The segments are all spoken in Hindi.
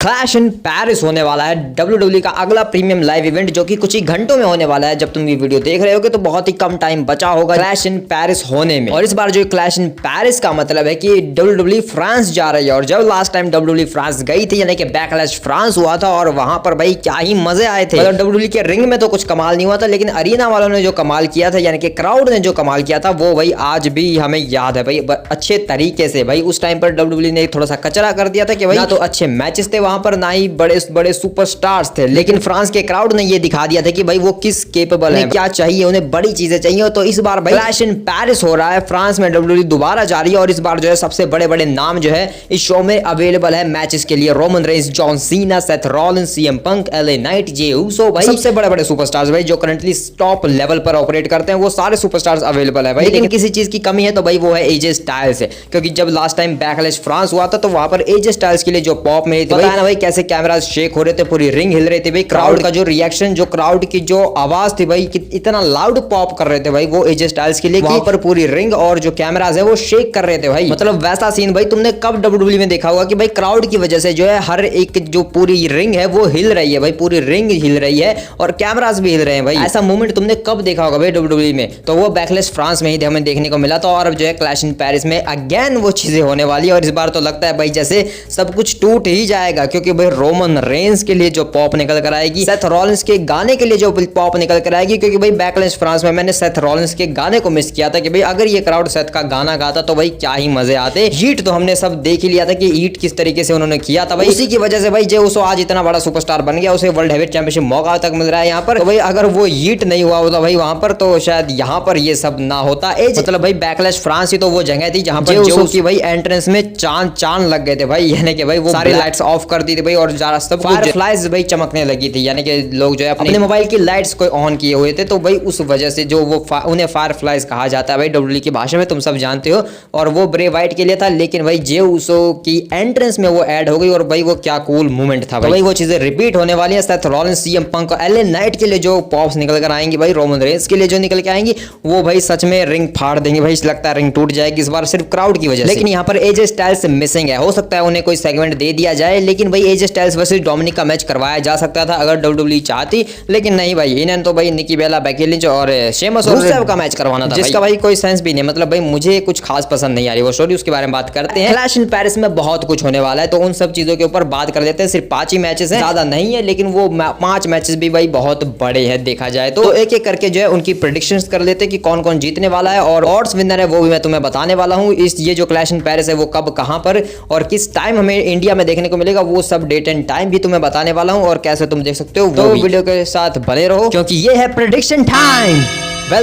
क्लैश इन पेरिस होने वाला है WWE का अगला प्रीमियम लाइव इवेंट, जो कि कुछ ही घंटों में होने वाला है। जब तुम ये वीडियो देख रहे होगे तो बहुत ही कम टाइम बचा होगा क्लैश इन पेरिस होने में। और इस बार जो क्लैश इन पेरिस का मतलब है कि WWE फ्रांस जा रही है। और जब लास्ट टाइम WWE फ्रांस गई थी, यानी कि बैकलैश फ्रांस हुआ था, और वहां पर भाई क्या ही मजे आए थे। मतलब WWE के रिंग में तो कुछ कमाल नहीं हुआ था, लेकिन अरीना वालों ने जो कमाल किया था, यानी कि क्राउड ने जो कमाल किया था, वो भाई आज भी हमें याद है भाई अच्छे तरीके से। भाई उस टाइम पर WWE ने थोड़ा सा कचरा कर दिया था कि भाई ना तो अच्छे मैचेस थे वहां पर, ना ही बड़े बड़े सुपरस्टार्स थे। लेकिन फ्रांस के क्राउड ने ये दिखा दिया था कि भाई वो किस केपेबल है, क्या चाहिए उन्हें, बड़ी चीजें चाहिए। तो इस बार भाई क्लैश इन पेरिस हो रहा है, फ्रांस में WWE दोबारा जा रही है। और इस बार जो है सबसे बड़े बड़े नाम जो है इस शो में अवेलेबल है मैचेस के लिए। Roman Reigns, John Cena, Seth Rollins, CM Punk, LA Knight, Jey Uso, भाई सबसे बड़े बड़े सुपरस्टार्स भाई जो करंटली टॉप लेवल पर ऑपरेट करते हैं, वो सारे सुपरस्टार्स अवेलेबल है भाई। लेकिन किसी चीज की कमी है तो भाई वो है एजे स्टाइल्स है, क्योंकि जब लास्ट टाइम बैकलैश फ्रांस हुआ था तो वहां पर एजे स्टाइल्स के लिए जो पॉप मिली थी, पता है ना भाई कैसे कैमरास शेक हो रहे थे, पूरी रिंग हिल रही थी भाई। क्राउड का जो रिएक्शन, जो क्राउड की जो आवाज थी भाई, इतना लाउड पॉप कर रहे थे भाई वो एजे स्टाइल्स के लिए, वहां पर पूरी रिंग और जो कैमरास है वो शेक कर रहे थे भाई। मतलब वैसा सीन भाई तुमने कब WWE में देखा होगा कि भाई क्राउड की वजह से जो है हर एक जो पूरी रिंग है वो हिल रही है भाई, पूरी रिंग हिल रही है और कैमरास भी हिल रहे हैं भाई। ऐसा मूवमेंट तुमने कब देखा होगा भाई WWE में? तो वो बैकलैश फ्रांस में ही हमें देखने को मिला था। और अब जो है क्लैश इन पेरिस में अगेन वो चीजें होने वाली है। और इस बार तो लगता है भाई जैसे सब कुछ टूट ही जाएगा, क्योंकि भाई रोमन रेंस के लिए जो पॉप निकल कर आएगी, सेथ रॉलिंस के गाने के लिए जो पॉप निकल कर आएगी, क्योंकि भाई बैकलैश फ्रांस में मैंने सेथ रॉलिंस के गाने को मिस किया था कि भाई अगर ये क्राउड सेथ का गाना गाता तो भाई क्या ही मजे आते। हीट तो हमने सब देख ही लिया था कि हीट किस तरीके से उन्होंने किया था भाई, उसी की वजह से भाई जे उसो आज इतना बड़ा सुपरस्टार बन गया, उसे वर्ल्ड हेवीवेट चैंपियनशिप मौका तक मिल रहा है यहाँ पर। तो भाई अगर वो हीट नहीं हुआ होता भाई वहां पर, तो शायद यहाँ पर ये सब ना होता। मतलब भाई बैकलैश फ्रांस ही तो वो जगह थी जहां पर जो की भाई एंट्रेंस में चांद लग गए थे भाई, यानी कि भाई वो सारी लाइट्स ऑफ कर दी थी भाई, और जरा सब फायरफ्लाइज भाई चमकने लगी थी, यानी कि लोग जो है अपने मोबाइल की लाइट्स को ऑन किए हुए थे। तो भाई उस वजह से जो वो उन्हें फायरफ्लाइज कहा जाता है भाई WWE की भाषा में, तुम सब जानते हो। और वो ब्रे वाइट के लिए था, लेकिन भाई जे ऊसो की एंट्रेंस में वो ऐड हो गई, और भाई वो क्या कूल मूवमेंट था भाई। वो चीजें रिपीट होने वाली है। Seth Rollins, CM Punk, LA night के लिए जो पॉप्स निकल कर आएंगी भाई, रोमन रेंस के लिए जो निकल के आएंगी, वो भाई सच में रिंग फाड़ देंगे भाई। लगता है रिंग टूट जाएगी इस बार सिर्फ क्राउड की वजह से। लेकिन यहाँ पर एजे स्टाइल्स मिसिंग है, हो सकता है उन्हें कोई सेगमेंट दे दिया जाए। लेकिन भाई एजे स्टाइल्स वर्सेस डोमिनिक का मैच करवाया जा सकता था अगर WWE चाहती, लेकिन नहीं भाई, इन्हें तो भाई निकी बेला, बेकी लिंच और शेमस और रुसेव का मैच करवाना था, जिसका भाई कोई सेंस भी नहीं। मतलब भाई मुझे कुछ खास पसंद नहीं आ रही वो स्टोरी, उसके बारे में बात करते हैं। क्लैश इन पेरिस में बहुत कुछ होने वाला है, तो उन सब चीजों के ऊपर बात कर लेते हैं। सिर्फ 5 ही मैचेस हैं, ज्यादा नहीं है, लेकिन वो 5 मैचेस भी भाई बहुत बड़े हैं देखा जाए तो एक एक करके जो है उनकी प्रेडिक्शंस कर लेते हैं कि कौन कौन जीतने वाला है, और ऑड्स विनर है वो भी मैं तुम्हें बताने वाला हूँ। ये जो क्लैश इन पेरिस है वो कब, कहां पर और किस टाइम हमें इंडिया में देखने को मिलेगा, वो सब डेट एंड टाइम भी तुम्हें बताने वाला हूँ, और कैसे तुम देख सकते हो वो वीडियो के साथ बने रहो, क्योंकि ये है प्रेडिक्शन टाइम।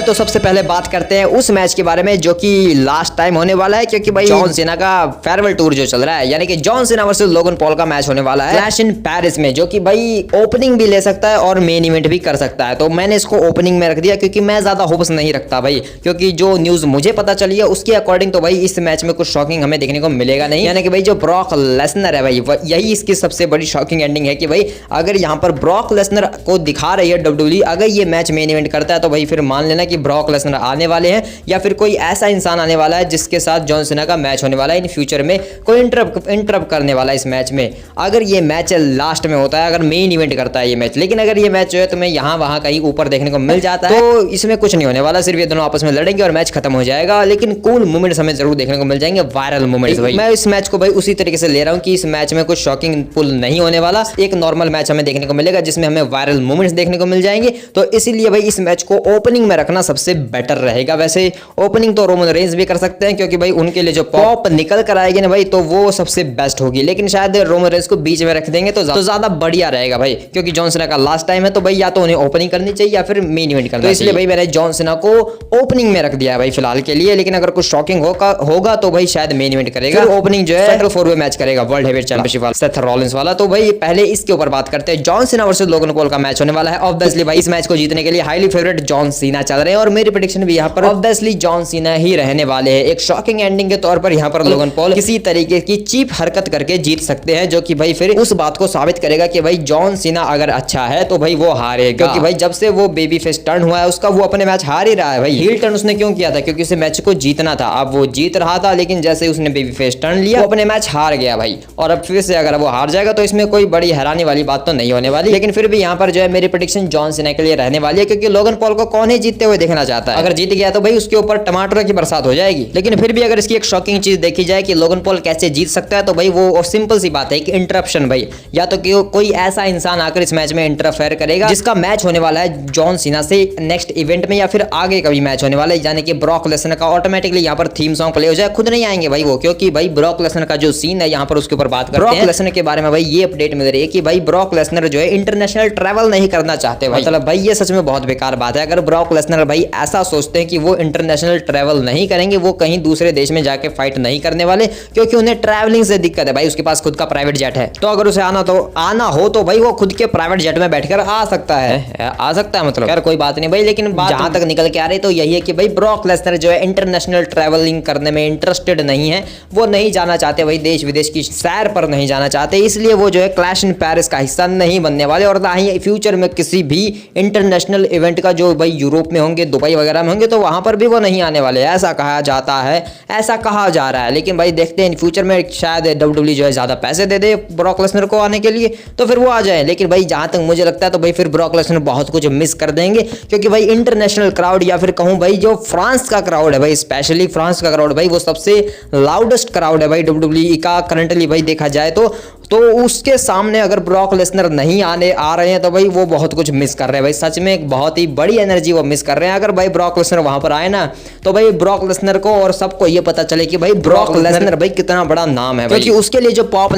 तो सबसे पहले बात करते हैं उस मैच के बारे में जो कि लास्ट टाइम होने वाला है, क्योंकि भाई जॉन सीना का फेयरवेल टूर जो चल रहा है, यानी कि John Cena versus Logan Paul का मैच होने वाला है क्लैश इन पेरिस में, जो कि भाई ओपनिंग भी ले सकता है और मेन इवेंट भी कर सकता है। तो मैंने इसको ओपनिंग में रख दिया, क्योंकि मैं ज्यादा होप्स नहीं रखता भाई, क्योंकि जो न्यूज मुझे पता चली है उसके अकॉर्डिंग तो भाई इस मैच में कुछ शॉकिंग हमें देखने को मिलेगा नहीं। यानी कि भाई जो ब्रॉक लेसनर है भाई, यही इसकी सबसे बड़ी शॉकिंग एंडिंग है कि भाई अगर यहाँ पर ब्रॉक लेसनर को दिखा रही है WWE, अगर ये मैच मेन इवेंट करता है तो भाई फिर मान लेना कि ब्रॉक लेसनर आने वाले हैं, या फिर कोई ऐसा इंसान आने वाला है जिसके साथ जॉन सीना का मैच होने वाला है इन फ्यूचर में, कोई इंटरप्ट करने वाला है इस मैच में। अगर ये मैच लास्ट में होता है, अगर मेन इवेंट करता है ये मैच, लेकिन अगर ये मैच जो है तुम्हें यहाँ वहां कहीं ऊपर देखने को मिल जाता है तो इसमें कुछ नहीं होने वाला, सिर्फ ये दोनों आपस में लड़ेंगे और मैच खत्म हो जाएगा। लेकिन कूल मूवमेंट्स हमें जरूर देखने को मिल जाएंगे, वायरल मूवमेंट्स भाई। मैं इस मैच को भाई उसी तरीके से ले रहा हूँ कि इस मैच में कुछ शॉकिंग पुल नहीं होने वाला, एक नॉर्मल मैच हमें देखने को मिलेगा जिसमें हमें वायरल मूवमेंट्स देखने को मिल जाएंगे। तो इसीलिए भाई इस मैच को ओपनिंग में रखना सबसे बेटर रहेगा। वैसे ओपनिंग तो रोमन रेंस भी कर सकते हैं, क्योंकि भाई उनके लिए जो पॉप निकल कर आएगी ना भाई, तो वो सबसे बेस्ट होगी। लेकिन शायद रोमन रेंस को बीच में रख देंगे तो ज्यादा बढ़िया रहेगा भाई, क्योंकि जॉन सीना का लास्ट टाइम है, तो भाई या तो उन्हें ओपनिंग करनी चाहिए या फिर मेन इवेंट करना चाहिए। इसलिए भाई मैंने जॉन सीना को ओपनिंग में रख दिया है भाई फिलहाल के लिए। लेकिन अगर कुछ शॉकिंग होगा तो भाई शायद मेन इवेंट करेगा, ओपनिंग जो है फेटल 4-वे मैच करेगा वर्ल्ड हेवीवेट चैंपियनशिप वाला, सेथ रॉलिंस वाला। तो भाई पहले इसके ऊपर बात करते हैं। John Cena versus Logan Paul का मैच होने वाला है। ऑब्वियसली भाई इस मैच को जीतने के लिए हाईली फेवरेट जॉन सीना चल रहे हैं और मेरी प्रेडिक्शन भी यहाँ पर ऑब्वियसली जॉन सीना ही रहने वाले हैं। एक शॉकिंग एंडिंग के तौर पर यहाँ पर लोगन पॉल किसी तरीके की चीप हरकत करके जीत सकते हैं, जो कि भाई फिर उस बात को साबित करेगा कि भाई जॉन सीना अगर अच्छा है तो भाई वो हारेगा, क्योंकि भाई जब से वो बेबी फेस टर्न हुआ है उसका वो अपने मैच हार ही रहा है। भाई हील टर्न उसने क्यों किया था? क्योंकि उसे मैच को जीतना था। अब वो जीत रहा था, लेकिन जैसे उसने बेबी फेस टर्न लिया वो अपने मैच हार गया भाई। और अब फिर से अगर वो हार जाएगा तो इसमें कोई बड़ी हैरानी वाली बात तो नहीं होने वाली, लेकिन फिर भी यहाँ पर जो है मेरी प्रेडिक्शन जॉन सीना के लिए रहने वाली है, क्योंकि लोगन पॉल को कौन ही जीतते हुए देखना चाहता है। अगर जीत गया तो भाई उसके ऊपर टमाटर की बरसात हो जाएगी। लेकिन फिर भी अगर इसकी एक शॉकिंग चीज देखी जाए कि लोगन पॉल कैसे जीत सकता है, तो भाई वो सिंपल सी बात है कि इंटरप्शन भाई, या तो कोई ऐसा इंसान आकर इस मैच में इंटरफेयर करेगा जिसका मैच होने वाला है जॉन सीना से नेक्स्ट इवेंट में, या फिर आगे कभी मैच होने वाला है, यानी कि ब्रॉक लेसनर का ऑटोमेटिकली यहाँ पर थीम सॉन्ग प्ले हो जाए। खुद नहीं आएंगे भाई वो, क्योंकि भाई ब्रॉक लेसनर का जो सीन है यहाँ पर उसके ऊपर बात करते हैं। ब्रॉक लेसनर के बारे में भाई ये अपडेट मिल रही है कि भाई ब्रॉक लेसनर जो है इंटरनेशनल ट्रैवल नहीं करना चाहते भाई। मतलब भाई ये सच में बहुत बेकार बात है। अगर ब्रॉक लेसनर भाई ऐसा सोचते हैं कि वो इंटरनेशनल ट्रैवल नहीं करेंगे, वो कहीं दूसरे देश में जाके फाइट नहीं करने वाले, क्योंकि उन्हें ट्रैवलिंग से दिक्कत है भाई। उसके पास खुद का प्राइवेट जेट है, तो अगर उसे आना हो तो भाई वो खुद के प्राइवेट जेट में बैठकर आ सकता है मतलब यार कोई बात नहीं भाई। लेकिन बात जहां तक निकल के आ रही तो यही है कि भाई ब्रॉक लेसनर जो है इंटरनेशनल ट्रैवलिंग करने में इंटरेस्टेड नहीं है, वो नहीं जाना चाहते भाई, देश विदेश की सैर पर नहीं जाना चाहते, इसलिए वो जो है क्लैश इन पेरिस का हिस्सा नहीं बनने वाले, और ना ही फ्यूचर में किसी भी इंटरनेशनल इवेंट का जो भाई यूरोप में होंगे, दुबई वगैरह में होंगे, तो वहां पर भी वो नहीं आने वाले, ऐसा कहा जाता है, ऐसा कहा जा रहा है। लेकिन भाई देखते हैं फ्यूचर में शायद WWE जो है ज्यादा पैसे दे दे ब्रॉक लेसनर को आने के लिए, तो फिर वो आ जाए। लेकिन भाई जहां तक मुझे लगता है तो भाई फिर ब्रॉक लेसनर बहुत कुछ मिस कर देंगे, क्योंकि भाई इंटरनेशनल क्राउड, या फिर कहूं भाई जो फ्रांस का क्राउड है भाई, स्पेशली फ्रांस का क्राउड भाई, वो सबसे लाउडेस्ट क्राउड है भाई WWE का करंटली भाई देखा जाए तो उसके सामने अगर ब्रॉक लेसनर नहीं आ रहे हैं तो भाई वो बहुत कुछ मिस कर रहे हैं भाई। सच में एक बहुत ही बड़ी एनर्जी वो मिस कर रहे हैं। अगर भाई ब्रॉक लेसनर वहां पर आए ना, तो भाई ब्रॉक लेसनर को और सबको ये पता चले कि भाई ब्रॉक लेसनर भाई कितना बड़ा नाम है, क्योंकि उसके लिए जो पॉप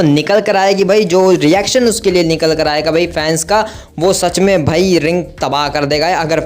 निकल कर आएगी भाई, जो रिएक्शन उसके लिए निकल कर आएगा भाई फैंस का, वो सच में भाई रिंग तबाह कर देगा। अगर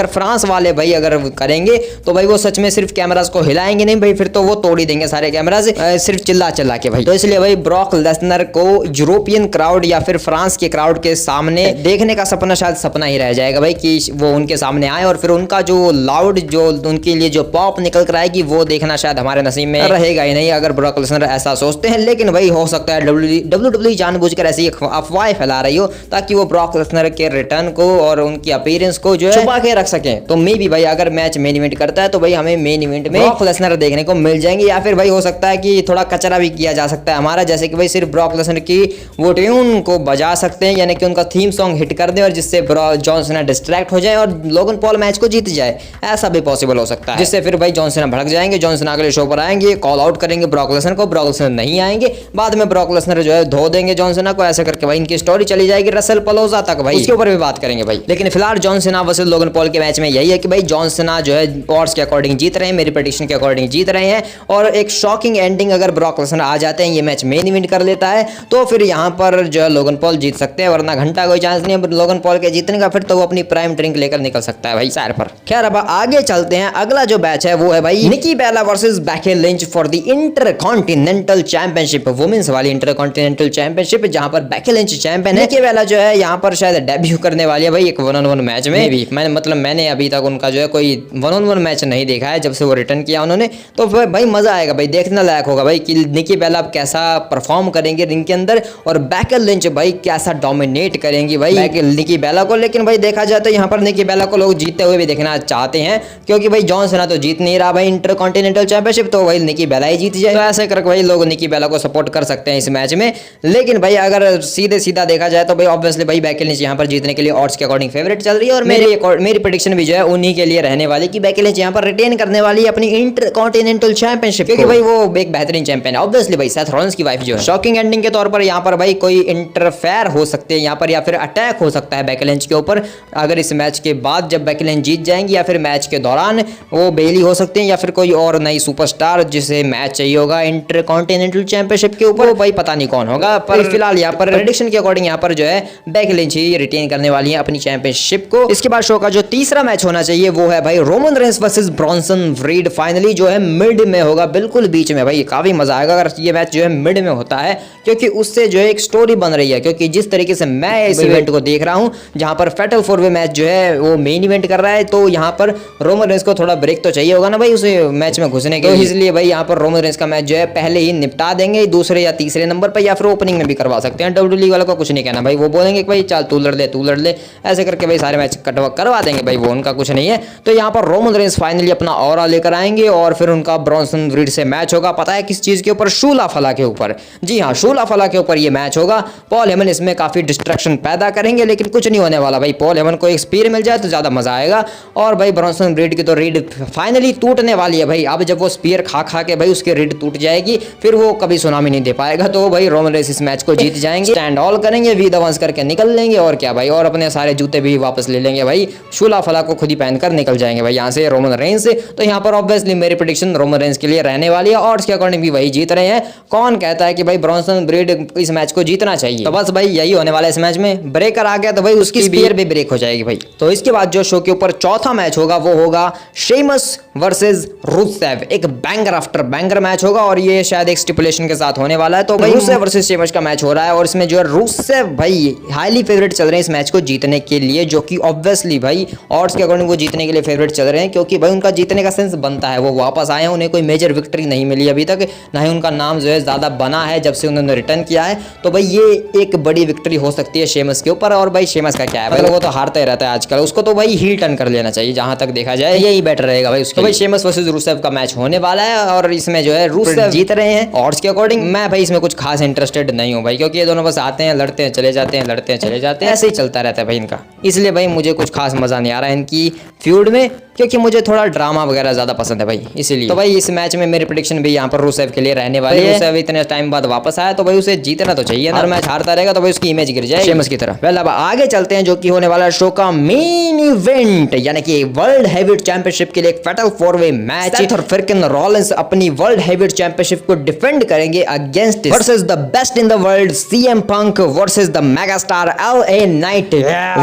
फ्रांस वाले भाई अगर करेंगे तो भाई वो सच में सिर्फ कैमरास को हिलाएंगे नहीं भाई, फिर तो वो तोड़ ही देंगे सारे कैमरास सिर्फ चिल्ला के भाई। तो इसलिए भाई ब्रॉक लेसनर को यूरोपियन क्राउड या फिर फ्रांस के क्राउड के सामने देखने का सपना शायद सपना ही रह जाएगा भाई, कि वो उनके सामने आए और फिर उनका जो लाउड, जो उनके लिए जो पॉप निकल कर आएगी, वो देखना शायद हमारे नसीब में रहेगा ही नहीं, अगर ब्रॉक लेसनर ऐसा सोचते हैं। लेकिन भाई हो सकता है WWE जानबूझकर ऐसी अफवाहें फैला रही हो ताकि वो ब्रॉक लेसनर के रिटर्न को और उनकी अपीयरेंस को जो है छुपा के रख सके। तो मे भी भाई अगर मैच मेन इवेंट करता है तो भाई हमें मेन इवेंट में ब्रॉक लेसनर देखने को मिल जाएंगे, या फिर भाई हो सकता है कि थोड़ा कचरा भी किया जा सकता है हमारा, जैसे कि भाई सिर्फ ब्रॉक लेसनर की वो ट्यून को बजा सकते हैं, यानी कि उनका थीम सॉन्ग हिट कर दे और जिससे जॉन सीना डिस्ट्रैक्ट हो जाए और लोगन पॉल मैच को जीत जाए, ऐसा भी पॉसिबल हो सकता है, जिससे फिर भाई जॉन सीना भड़क जाएंगे, जॉन सीना अगले शो पर आएंगे, कॉल आउट करेंगे ब्रॉक लेसनर को, ब्रॉक लेसनर नहीं आएंगे, बाद में ब्रॉक लेसनर जो है धो देंगे जॉन सीना को, ऐसे करके भाई इनकी स्टोरी चली जाएगी रसल पलोजा तक भाई, उसके ऊपर भी बात करेंगे भाई। लेकिन फिलहाल John Cena versus Logan Paul के मैच में यही है कि भाई जॉन सीना जो है ऑड्स के अकॉर्डिंग जीत रहे हैं, मेरी प्रेडिक्शन के अकॉर्डिंग जीत रहे हैं, और एक शॉकिंग एंडिंग अगर ब्रॉक लेसनर आ जाते हैं, ये मैच मेन इवेंट कर लेता है, तो फिर यहाँ पर जो है लोगन पॉल जीत सकते हैं, वरना घंटा कोई चांस नहीं है लोगन पॉल के जीतने का, फिर तो वो अपनी प्राइम ड्रिंक लेकर निकल सकता है भाई सैर पर। खैर अब आगे चलते हैं, अगला जो मैच है वो है भाई Nikki Bella versus Becky Lynch for the intercontinental championship, women's वाली इंटरकॉन्टिनेंटल चैंपियनशिप, जहां पर बेकी लिंच चैंपियन है। निकी बेला जो है यहाँ पर शायद डेब्यू करने वाली है भाई एक 1-on-1 मैच में भी। मैंने अभी तक उनका जो है कोई 1-on-1 मैच नहीं देखा है जब से वो रिटर्न किया उन्होंने, तो भाई मजा आएगा भाई, देखने लायक होगा भाई कि निकी बेला कैसा परफॉर्म करेंगे रिंग के अंदर, और बेकी लिंच भाई कैसा डोमिनेट करेंगी भाई निकी बेला को। लेकिन भाई देखा जाए तो यहाँ पर निकी बेला को लोग जीतते हुए भी देखना चाहते हैं, क्योंकि भाई जॉन सीना तो जीत नहीं रहा भाई इंटरकॉन्टिनेंटल चैंपियनशिप, तो भाई निकी बेला ही जीत जाए, तो ऐसे करके भाई लोग निकी बेला को सपोर्ट कर सकते हैं इस मैच में। लेकिन भाई अगर सीधे सीधा देखा जाए तो भाई ऑब्वियसली भाई बेकी लिंच यहाँ पर जीतने के लिए ऑड्स के अकॉर्डिंग फेवरेट चल रही है, और मेरी प्रेडिक्शन भी जो है उन्हीं के लिए रहने वाली कि बेकी लिंच यहाँ पर रिटेन करने वाली है अपनी इंटरकॉन्टिनेंटल चैंपियनशिप, क्योंकि भाई वो एक बेहतरीन चैंपियन है ऑब्वियसली भाई, सेथ रॉलिंस की वाइफ जो है। शॉकिंग एंडिंग के तौर पर यहाँ पर भाई कोई इंटरफेयर हो सकते हैं यहाँ पर, या फिर अटैक हो सकता है बेकी लिंच के ऊपर, अगर इस मैच के बाद जब बेकी लिंच जीत जाएंगी, या फिर मैच के दौरान वो बेली हो सकते हैं, या फिर कोई और नई सुपरस्टार जिसे मैच चाहिए होगा इंटरकॉन्टिनेंटल चैंपियनशिप के ऊपर, भाई पता नहीं कौन होगा, पर फिलहाल यहाँ पर प्रेडिक्शन के अकॉर्डिंग यहाँ पर जो है बेकी लिंच ही रिटेन करने वाली है अपनी चैंपियनशिप को। इसके बाद शो का जो तीसरा मैच होना चाहिए वो है भाई Roman Reigns versus Bronson read, finally जो है मिड में होगा, बिल्कुल बीच में भाई, काफी मजा आएगा अगर ये मैच जो है मिड में होता है, क्योंकि उससे जो है एक स्टोरी बन रही है। क्योंकि जिस तरीके से मैं इस इवेंट को देख रहा हूँ, जहां पर फैटल 4-वे मैच जो है वो मेन इवेंट कर रहा है, तो यहाँ पर रोमन रेंस को थोड़ा ब्रेक तो चाहिए होगा ना भाई उसे मैच में घुसने के लिए। इसलिए भाई यहाँ पर रोमन रेंस का मैच जो है पहले ही निपटा देंगे दूसरे या तीसरे नंबर पर, या फिर ओपनिंग में भी करवा सकते हैं। डब्ल्यूडब्ल्यूई वालों को कुछ नहीं कहना भाई, वो बोलेंगे कि भाई चल तू लड़ ले, ऐसे करके भाई सारे मैच करवा देंगे भाई, वो उनका कुछ नहीं है। तो यहाँ पर रोमन रेंस फाइनली अपना ऑरा लेकर आएंगे और फिर उनका ब्रॉन्सन रीड से मैच होगा। पता है किस चीज के ऊपर? शूला फला के ऊपर। जी हाँ, शूला फला के ऊपर ये मैच होगा। पॉल हेमन इसमें काफी डिस्ट्रैक्शन पैदा करेंगे, लेकिन कुछ नहीं होने वाला भाई। पॉल हेमन को एक स्पीयर मिल जाए तो ज्यादा मजा आएगा। और भाई ब्रॉन्सन रीड की तो रीड फाइनली टूटने वाली है भाई। अब जब वो स्पीयर खा के भाई उसकी रीड टूट जाएगी, फिर वो कभी सुनामी नहीं दे पाएगा। तो भाई रोमन रेंस इस मैच को जीत जाएंगे, स्टैंड ऑल करेंगे, वी द वंस करके निकल लेंगे और क्या भाई, और अपने सारे जूते भी वापस ले लेंगे भाई। शूला फला को खुद ही पहनकर निकल जाएंगे भाई यहाँ से रोमन रेंस से। तो यहाँ पर ऑब्वियसली मेरी प्रेडिक्शन रोमन रेंस के लिए रहने वाली है और उसके अकॉर्डिंग भी वही जीत रहे हैं। कौन कहता है कि भाई ब्रॉन्सन रीड इस मैच को जीतना चाहिए? तो बस भाई यही होने वाला है इस मैच में। ब्रेकर आ गया तो भाई उसकी स्पीयर भी ब्रेक हो जाएगी भाई। तो इसके बाद जो शो के ऊपर चौथा मैच होगा वो होगा शेमस वर्सेस रुसेव। एक बैंगर आफ्टर बैंगर मैच होगा और ये शायद एक स्टिपुलेशन के साथ होने वाला है। तो भाई रुसेव वर्सेस शेमस का मैच हो रहा है और इसमें जो है रुसेव भाई हाईली फेवरेट चल रहे हैं इस मैच को जीतने के लिए, जो कि ऑब्वियसली भाई ऑड्स के अकॉर्डिंग वो जीतने के लिए फेवरेट चल रहे हैं, क्योंकि भाई उनका जीतने का सेंस बनता है। वो वापस आए हैं, उन्हें कोई मेजर विक्ट्री नहीं मिली अभी तक, ना ही उनका नाम जो है ज्यादा बना है जब से उन्होंने रिटर्न किया है। तो भाई ये एक बड़ी विक्ट्री हो सकती है शेमस के ऊपर। और भाई शेमस का क्या है, मतलब वो तो हारता ही रहता है आजकल, उसको तो भाई हील टर्न कर लेना चाहिए जहां तक देखा जाए, यही बेटर रहेगा भाई उसके। तो भाई शेमस वर्सेस रुसेव का मैच होने वाला है और इसमें जो है रुसेव जीत रहे हैं ऑड्स के अकॉर्डिंग। मैं भाई इसमें कुछ खास इंटरेस्टेड नहीं हूं भाई, क्योंकि ये दोनों बस आते हैं, लड़ते हैं, चले जाते हैं, लड़ते हैं, चले जाते हैं, ऐसे ही चलता रहता है भाई इनका। इसलिए भाई मुझे कुछ खास मजा नहीं आ रहा है इनकी फ्यूड में, क्योंकि मुझे थोड़ा ड्रामा वगैरह ज्यादा पसंद है भाई, इसीलिए। तो भाई इस मैच में मेरी प्रेडिक्शन भी यहाँ पर रुसेव के लिए रहने वाली है। रुसेव इतने टाइम बाद वापस आया तो भाई उसे जीतना तो चाहिए ना, और मैच हारता रहेगा तो भाई उसकी इमेज गिर जाए शेमस की तरह। वेल अब आगे चलते हैं, जो कि होने वाला शो का मेन इवेंट, यानी कि वर्ल्ड हैवीवेट चैंपियनशिप के लिए एक फैटल 4-वे मैच। सेथ फ्रिकिन रॉलिंस अपनी वर्ल्ड हैवीवेट चैंपियनशिप को डिफेंड करेंगे against versus the best in the world CM Punk versus the megastar LA Knight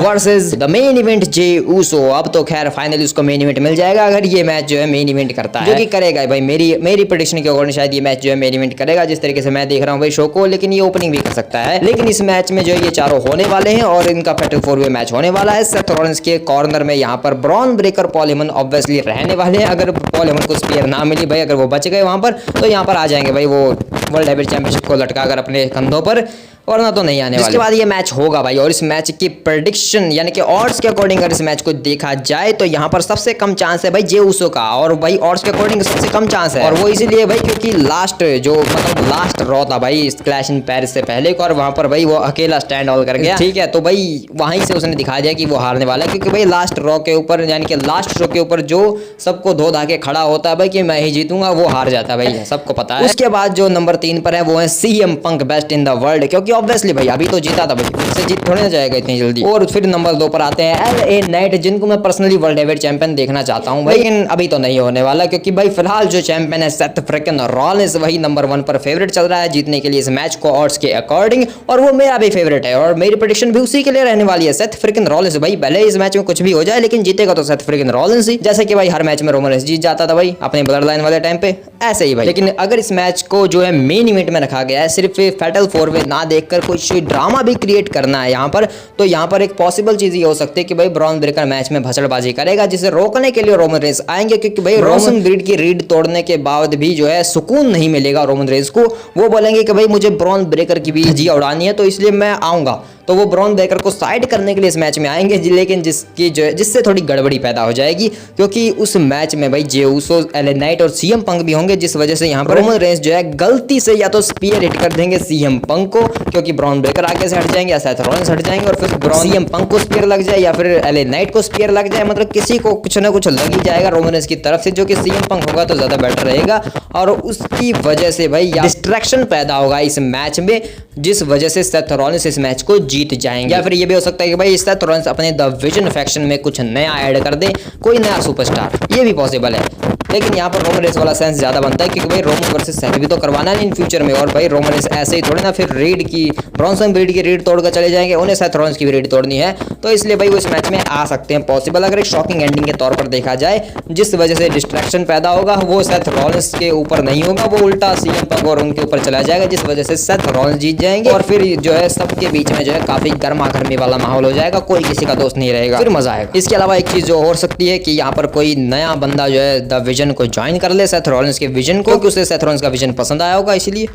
versus the main event Jey Uso. अब तो खैर फाइनली उसको मेन इवेंट मिल जाएगा अगर ये मैच जो है मेन इवेंट करता है, जो कि करेगा भाई। मेरी प्रेडिक्शन के अकॉर्डिंग शायद ये मैच जो है मेन इवेंट करेगा, जिस तरीके से मैं देख रहा हूँ भाई शो को, लेकिन ये ओपनिंग भी कर सकता है। लेकिन इस मैच में जो ये चारों होने वाले हैं और इनका फैटल 4-वे मैच होने वाला है। सेथ रॉलिंस के कॉर्नर में यहाँ पर Bron Breakker Paul Heyman obviously रहने वाले हैं। अगर पॉल हेमन को स्पीयर ना मिली भाई, अगर वो बच गए वहां पर, तो यहाँ पर आ जाएंगे भाई वो वर्ल्ड हैवीवेट चैंपियनशिप को लटकाकर अपने कंधों पर, वरना तो नहीं आने वाले। इसके बाद ये मैच होगा भाई, और इस मैच की प्रेडिक्शन यानी कि ऑड्स के अकॉर्डिंग अगर इस मैच को देखा जाए तो यहाँ पर सबसे कम चांस है भाई जे ऊसो का, और भाई ऑड्स के अकॉर्डिंग सबसे कम चांस है। और वो इसीलिए भाई क्योंकि लास्ट लास्ट रॉ था भाई इस क्लैश इन पेरिस से पहले, और वहां पर भाई वो अकेला स्टैंड ऑल कर गया, ठीक है। तो भाई वहीं से उसने दिखा दिया कि वो हारने वाला है, क्योंकि भाई लास्ट रॉ के ऊपर यानी कि लास्ट शो के ऊपर जो सबको धो धा के खड़ा होता है भाई कि मैं ही जीतूंगा, वो हार जाता है भाई, सबको पता है। उसके बाद जो नंबर 3 पर है वो है CM Punk best in the world, क्योंकि ऑब्वियसली भाई अभी तो जीता था भाई, फिर से जीत थोड़ी ना जाएगा इतनी जल्दी। और फिर नंबर 2 पर आते हैं एलए नाइट, जिनको मैं पर्सनली वर्ल्ड हैवीवेट चैंपियन देखना चाहता हूं भाई, लेकिन अभी तो नहीं होने वाला, क्योंकि भाई फिलहाल जो चैंपियन है सेथ फ्रिकिन रॉलिंस, वही नंबर 1 पर फेवरेट चल रहा है जीतने के लिए इस मैच को ऑड्स के अकॉर्डिंग, और वो मेरा भी फेवरेट है और मेरी प्रेडिक्शन भी उसी के लिए रहने वाली है, सेथ फ्रिकिन रॉलिंस। भाई भले इस मैच में कुछ भी हो जाए, लेकिन जीतेगा तो सेथ फ्रिकिन रॉलिंस ही, जैसे कि भाई हर मैच में रोमन रेंस जीत जाता था भाई अपने ब्लड लाइन वाले टाइम पे, ऐसे ही भाई। लेकिन अगर इस मैच को जो है मेन इवेंट में रखा गया है, सिर्फ फैटल 4-वे ना देखकर कुछ ड्रामा भी क्रिएट करना है यहाँ पर, तो यहाँ पर एक पॉसिबल चीज ये हो सकती है कि भाई ब्रॉन ब्रेकर मैच में भसड़बाजी करेगा, जिसे रोकने के लिए रोमन रेंस आएंगे, क्योंकि भाई रोमन ब्रीड की रीड तोड़ने के बाद भी जो है सुकून नहीं मिलेगा रोमन रेंस को। वो बोलेंगे कि भाई मुझे ब्रॉन ब्रेकर की भी जी उड़ानी है, तो इसलिए मैं आऊंगा। तो वो ब्रॉन ब्रेकर को साइड करने के लिए इस मैच में आएंगे, लेकिन जिससे थोड़ी गड़बड़ी पैदा हो जाएगी, क्योंकि उस मैच में भाई जे ऊसो, एलए नाइट और सीएम पंक भी होंगे, जिस वजह से यहाँ पर रोमन रेंस जो है गलती से या तो स्पीयर हिट कर देंगे सीएम पंक को, क्योंकि ब्रॉन ब्रेकर आगे से हट जाएंगे या सेथ रॉलिंस हट जाएंगे, और फिर सीएम पंक को स्पीयर लग जाए या फिर एलए नाइट को स्पीयर लग जाए, मतलब किसी को कुछ ना कुछ लग ही जाएगा रोमन रेंस की तरफ से, जो कि सीएम पंक होगा तो ज्यादा बेटर रहेगा, और उसकी वजह से भाई डिस्ट्रैक्शन पैदा होगा इस मैच में, जिस वजह से सेथ रॉलिंस इस मैच को जीत जीत जाएंगे। या फिर ये भी हो सकता है कि भाई सेथ रॉलिंस अपने द विजन फैक्शन में कुछ नया ऐड कर दे, कोई नया सुपरस्टार, ये भी पॉसिबल है। लेकिन यहाँ पर रोमन रेस वाला सेंस ज्यादा बनता है क्योंकि भाई रोमन वर्सेस सेथ भी तो करवाना है इन फ्यूचर में। और भाई रोमन रेस ऐसे ही थोड़े ना फिर रीड की ब्रॉन्सन ब्रीड की रीड तोड़कर चले जाएंगे, उन्हें सेथ रॉलिंस की भी रीड तोड़नी है। तो इसलिए भाई वो इस मैच में आ सकते हैं पॉसिबल, अगर एक शॉकिंग एंडिंग के तौर पर देखा जाए। जिस वजह से डिस्ट्रैक्शन पैदा होगा वो सेथ रॉलिंस के ऊपर नहीं होगा, वो उल्टा सीएम पंक और उनके ऊपर चला जाएगा, जिस वजह से सेथ रॉलिंस जीत जाएंगे। और फिर जो है सबके बीच में जो है काफी गर्मा गर्मी वाला माहौल हो जाएगा, कोई किसी का दोस्त नहीं रहेगा, फिर मजा आएगा। इसके अलावा एक चीज जो हो सकती है कि यहाँ पर कोई नया बंदा जो है द विजन को ज्वाइन कर ले, सेथ रॉलिंस के विजन को, क्योंकि उसे सेथ रॉलिंस का विजन पसंद आया होगा इसलिए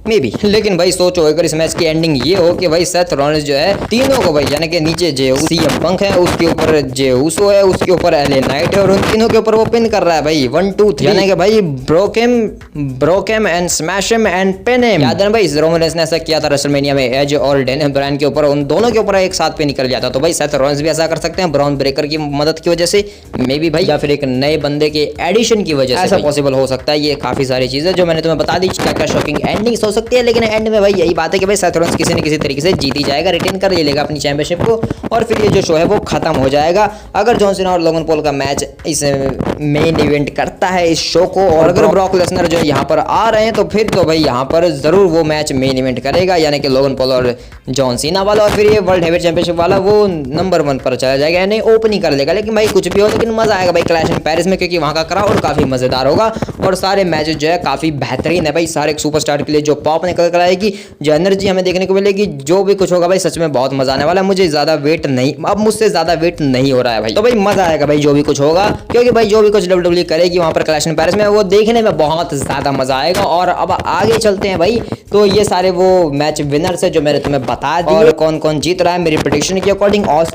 मे बी। लेकिन भाई सोचो अगर इस मैच की एंडिंग ये हो कि भाई सेथ रॉलिंस जो है तीनों को भाई यानी कि नीचे जे सीएम पंक है, उसके ऊपर जे उसो है, उसके ऊपर एले नाइट है, और उन तीनों के ऊपर वो पिन कर रहा है भाई 1 2 3, यानी कि भाई broke him and smash him and pin him. याद है भाई रोमन रेंस ने ऐसा किया था रेसलमेनिया में एज और डेनियल ब्रायन के ऊपर, उन दोनों के ऊपर एक साथ पिन कर लिया था। तो भाई सेथ रॉलिंस भी ऐसा कर सकते हैं ब्राउन ब्रेकर की मदद की वजह से मे बी भाई, या फिर एक नए बंदे के एडिशन की वजह से ऐसा पॉसिबल हो सकता है। ये काफी सारी चीजें जो मैंने तुम्हें बता दी क्या क्या शॉकिंग एंडिंग्स हो सकती है, लेकिन एंड में भाई यही बात है कि भाई सेथ रॉलिंस किसी न किसी तरीके से जीत ही जाएगा, रिटेन कर लेगा अपनी चैंपियनशिप को, और फिर ये जो शो है वो खत्म हो जाएगा। अगर जॉन सीना और लोगन पॉल का मैच इस मेन इवेंट करता है इस शो को, और अगर ब्रॉक लेसनर जो यहाँ पर आ रहे हैं तो फिर तो भाई यहाँ पर जरूर वो मैच मेन इवेंट करेगा, यानी कि लोगन पॉल और जॉन सीना वाला, और फिर ये वर्ल्ड हेवीवेट चैंपियनशिप वाला वो नंबर 1 पर चला जाएगा, यानी ओपनिंग कर लेगा। लेकिन भाई कुछ भी हो, लेकिन मजा आएगा भाई क्लैश इन पेरिस में, क्योंकि वहाँ का क्राउड काफी मजेदार होगा और सारे मैचेस जो है काफी बेहतरीन है भाई। सारे एक सुपरस्टार के लिए जो पॉप निकल कर आएगी, जो एनर्जी हमें देखने को मिलेगी, जो भी कुछ होगा भाई सच में बहुत मजा आने वाला है। मुझे ज्यादा वेट नहीं, अब मुझसे ज्यादा वेट नहीं हो रहा है भाई, तो भाई मजा आएगा भाई जो भी कुछ होगा, क्योंकि भाई जो भी कुछ डब्ल्यूडब्ल्यूई करेगी वहां पर क्लैश इन पेरिस में वो देखने में बहुत ज्यादा मजा आएगा। और अब आगे चलते हैं भाई, तो ये सारे वो मैच विनर्स है जो मैंने तुम्हें बता दिए, और कौन कौन जीत रहा है मेरी प्रेडिक्शन के अकॉर्डिंग, ऑड्स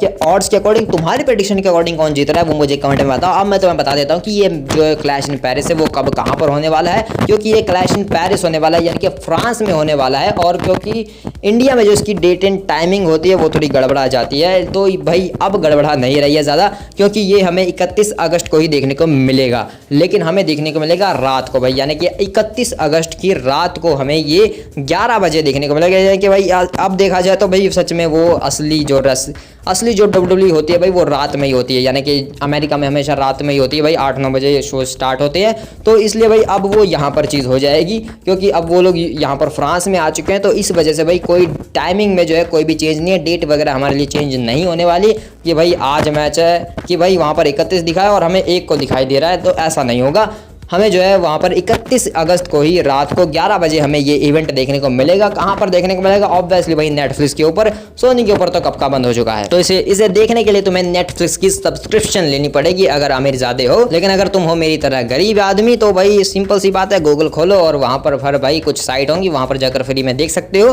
के अकॉर्डिंग, तुम्हारी प्रेडिक्शन के अकॉर्डिंग कौन जीत रहा है वो मुझे कमेंट में बताओ। अब मैं तुम्हें बता देता हूँ कि ये जो क्लैश इन पेरिस है वो कब कहां पर होने वाला है, क्योंकि ये क्लैश इन पेरिस होने वाला है यानी कि फ्रांस में होने वाला है, और क्योंकि इंडिया में जो इसकी डेट एंड टाइमिंग होती है वो थोड़ी गड़बड़ा जाती है, तो भाई अब गड़बड़ा नहीं रही है ज़्यादा, क्योंकि ये हमें 31 अगस्त को ही देखने को मिलेगा। लेकिन हमें देखने को मिलेगा रात को भाई, यानी कि 31 अगस्त की रात को हमें ये 11 बजे देखने को मिलेगा। यानी कि भाई अब देखा जाए तो भाई सच में वो असली जो डब्ल्यूडब्ल्यूई होती है भाई वो रात में ही होती है, यानी कि अमेरिका में हमेशा रात में ही होती है भाई, 8-9 बजे शो स्टार्ट होते हैं। तो इसलिए भाई अब वो यहाँ पर चीज़ हो जाएगी, क्योंकि अब वो लोग यहाँ पर फ्रांस में आ चुके हैं, तो इस वजह से भाई कोई टाइमिंग में जो है कोई भी चेंज नहीं है, डेट वगैरह हमारे लिए चेंज नहीं होने वाली कि भाई आज मैच है कि भाई वहाँ पर 31 दिखा है और हमें 1 को दिखाई दे रहा है, तो ऐसा नहीं होगा। हमें जो है वहाँ पर 31 अगस्त को ही रात को 11 बजे हमें ये इवेंट देखने को मिलेगा। कहाँ पर देखने को मिलेगा? ऑब्वियसली भाई नेटफ्लिक्स के ऊपर, सोनी के ऊपर तो कब का बंद हो चुका है, तो इसे देखने के लिए तुम्हें नेटफ्लिक्स की सब्सक्रिप्शन लेनी पड़ेगी अगर अमीर ज़्यादा हो। लेकिन अगर तुम हो मेरी तरह गरीब आदमी तो भाई सिंपल सी बात है, गूगल खोलो और वहाँ पर फिर भाई कुछ साइट होंगी, वहाँ पर जाकर फ्री में देख सकते हो।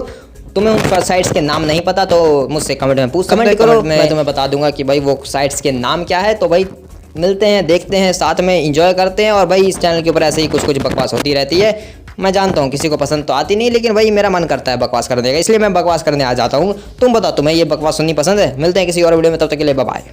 तुम्हें उन साइट्स के नाम नहीं पता तो मुझसे कमेंट में पूछ सकते हो, मैं तुम्हें बता दूंगा कि भाई वो साइट्स के नाम क्या है। तो भाई मिलते हैं, देखते हैं, साथ में एंजॉय करते हैं। और भाई इस चैनल के ऊपर ऐसे ही कुछ बकवास होती रहती है, मैं जानता हूँ किसी को पसंद तो आती नहीं, लेकिन भाई मेरा मन करता है बकवास करने का, इसलिए मैं बकवास करने आ जाता हूँ। तुम बताओ तुम्हें ये बकवास सुननी पसंद है? मिलते हैं किसी और वीडियो में, तब तक के लिए बाय बाय।